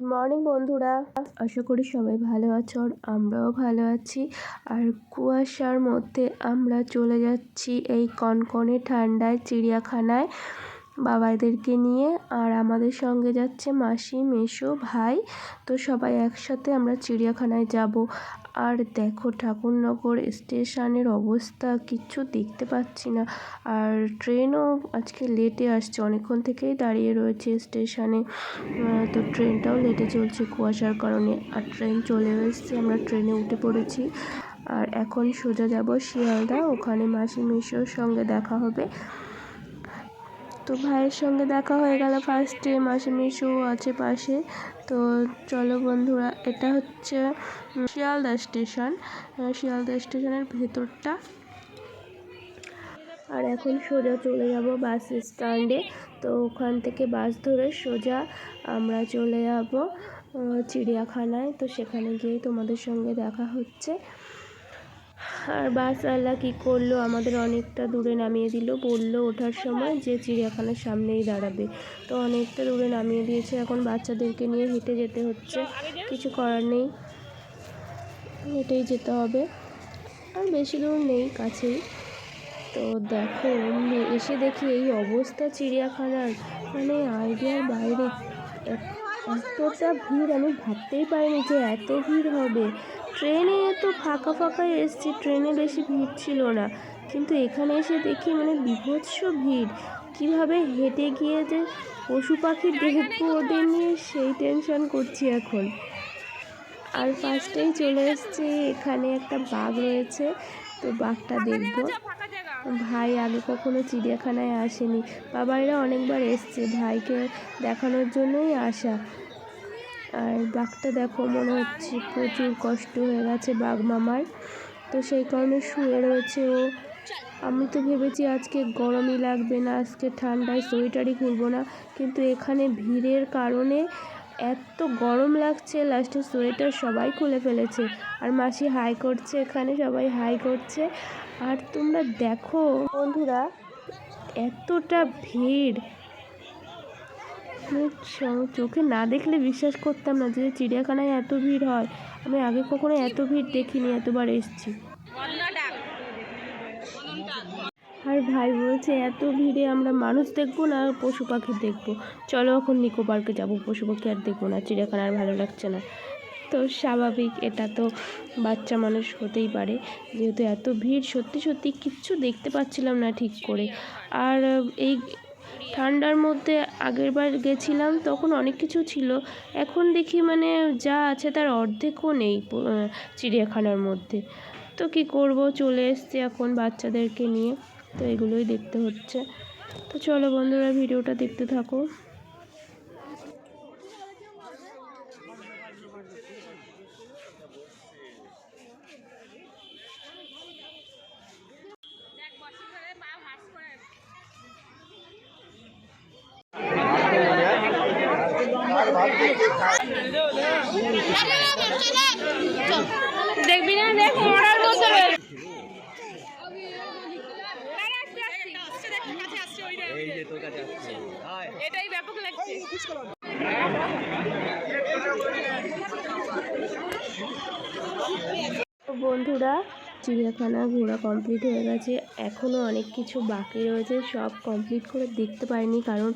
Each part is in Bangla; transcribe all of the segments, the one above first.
মর্নিং বন্ধুরা, আশা করি সবাই ভালো আছো আর আমরাও ভালো আছি। আর কুয়াশার মধ্যে আমরা চলে যাচ্ছি এই কনকনে ঠান্ডায় চিড়িয়াখানায় বাবাইদেরকে নিয়ে। আর আমাদের সঙ্গে যাচ্ছে মাসি, মেসো, ভাই। তো সবাই একসাথে আমরা চিড়িয়াখানায় যাব। আর দেখো ঠাকুরনগর স্টেশনের অবস্থা, কিচ্ছু দেখতে পাচ্ছি না। আর ট্রেনও আজকে লেটে আসছে, অনেকক্ষণ থেকেই দাঁড়িয়ে রয়েছে স্টেশনে। তো ট্রেনটাও লেটে চলছে কুয়াশার কারণে। আর ট্রেন চলে এসেছে, আমরা ট্রেনে উঠে পড়েছি। আর এখন সোজা যাব শিয়ালদা, ওখানে মাসি মেসোর সঙ্গে দেখা হবে। তো ভাইয়ের সঙ্গে দেখা হয়ে গেল ফার্স্টে, মাসি মেসো আছে পাশে। তো চলো বন্ধুরা, এটা হচ্ছে শিয়ালদা স্টেশন, শিয়ালদা স্টেশনের ভেতরটা। আর এখন সোজা চলে যাব বাস স্ট্যান্ডে। তো ওখান থেকে বাস ধরে সোজা আমরা চলে যাব চিড়িয়াখানায়। তো সেখানে গিয়েই তোমাদের সঙ্গে দেখা হচ্ছে। আর বাসওয়ালা কী করলো, আমাদের অনেকটা দূরে নামিয়ে দিল, বললো ওঠার সময় যে চিড়িয়াখানার সামনেই দাঁড়াবে। তো অনেকটা দূরে নামিয়ে দিয়েছে, এখন বাচ্চাদেরকে নিয়ে হেঁটে যেতে হচ্ছে, কিছু করার নেই, হেঁটেই যেতে হবে। আর বেশি দূর নেই, কাছেই। তো দেখো এসে দেখি এই অবস্থা চিড়িয়াখানার, মানে আইডিয়ার বাইরে। এতটা ভিড় আমি ভাবতেই পারিনি যে এত ভিড় হবে। ট্রেনে তো ফাঁকা ফাঁকাই এসছি, ট্রেনে বেশি ভিড় ছিল না, কিন্তু এখানে এসে দেখি মানে বীভৎস ভিড়। কীভাবে হেঁটে গিয়ে যে পশু পাখি দেখবো ওদের নিয়ে, সেই টেনশন করছি এখন। আর ফার্স্টেই চলে এসছে, এখানে একটা বাঘ রয়েছে, তো বাঘটা দেখবো। ভাই আগে কখনো চিড়িয়াখানায় আসেনি, বাবাইরা অনেকবার এসছে, ভাইকে দেখানোর জন্যই আসা। আর বাঘটা দেখো, মনে হচ্ছে প্রচুর কষ্ট হয়ে গেছে বাঘ মামার, তো সেই কারণে শুয়ে রয়েছে ও। আমি তো ভেবেছি আজকে গরমই লাগবে না, আজকে ঠান্ডায় সোয়েটারই খুলবো না, কিন্তু এখানে ভিড়ের কারণে এত গরম লাগছে, লাস্টে সোয়েটার সবাই খুলে ফেলেছে। আর মাসি হাই করছে, এখানে সবাই হাই করছে। আর তোমরা দেখো বন্ধুরা, এতটা ভিড়, চোখে না দেখলে বিশ্বাস করতাম না যে চিড়িয়াখানায় এত ভিড় হয়। আমি আগে কখনো এত ভিড় দেখিনি, এতবার এসেছি। আর ভাই বলছে এত ভিড়ে আমরা মানুষ দেখবো না পশু পাখি দেখবো, চলো এখন নিকো পার্কে যাবো, পশু পাখি আর দেখবো না, চিড়িয়াখানা আর ভালো লাগছে না। তো স্বাভাবিক, এটা তো বাচ্চা মানুষ হতেই পারে, যেহেতু এত ভিড় সত্যি সত্যি কিচ্ছু দেখতে পাচ্ছিলাম না ঠিক করে। আর এই ঠান্ডার মধ্যে আগেরবার গেছিলাম তখন অনেক কিছু ছিল, এখন দেখি মানে যা আছে তার অর্ধেকও নেই চিড়িয়াখানার মধ্যে। তো কি করব, চলে এসছি এখন বাচ্চাদেরকে নিয়ে, তো এগুলোই দেখতে হচ্ছে। তো চলো বন্ধুরা, ভিডিওটা দেখতে থাকো। দেখবি না, দেখ মরার মতো এটাই ব্যাপক লাগছে। বন্ধুরা, চিড়িয়াখানা ঘোরা কমপ্লিট হয়ে গেছে, এখনও অনেক কিছু বাকি রয়েছে, সব কমপ্লিট করে দেখতে পারিনি, কারণ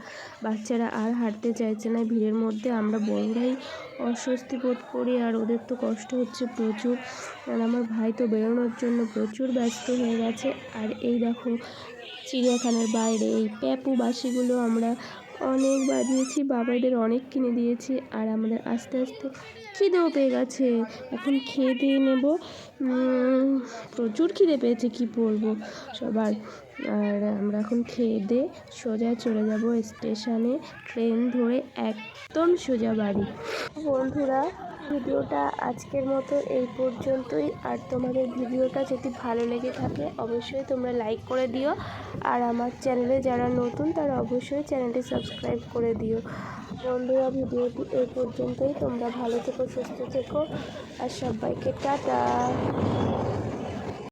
বাচ্চারা আর হাঁটতে চাইছে না ভিড়ের মধ্যে। আমরা বড়রাই অস্বস্তি বোধ করি, আর ওদের তো কষ্ট হচ্ছে প্রচুর। আর আমার ভাই তো বেরোনোর জন্য প্রচুর ব্যস্ত হয়ে গেছে। আর এই দেখো চিড়িয়াখানার বাইরে এই প্যাপু বাসিগুলো আমরা অনেক বাজিয়েছি, বাবাদের অনেক কিনে দিয়েছি। আর আমাদের আস্তে আস্তে খিদেও পেয়ে গেছে, এখন খেয়ে দিয়ে নেব। প্রচুর খিদে পেয়েছে, কি বলবো সবার। আর আমরা এখন খেয়ে দিয়ে সোজা চলে যাব স্টেশনে, ট্রেন ধরে একদম সোজা বাড়ি। বন্ধুরা, ভিডিওটা আজকের মতো এই পর্যন্তই। আর তোমাদের ভিডিওটা যদি ভালো লেগে থাকে অবশ্যই তোমরা লাইক করে দিও। আর আমার চ্যানেলে যারা নতুন তারা অবশ্যই চ্যানেলটি সাবস্ক্রাইব করে দিও। বন্ধুরা, ভিডিওটি এই পর্যন্তই, তোমরা ভালো থেকো, সুস্থ থেকো, আর সবাইকে টাটা।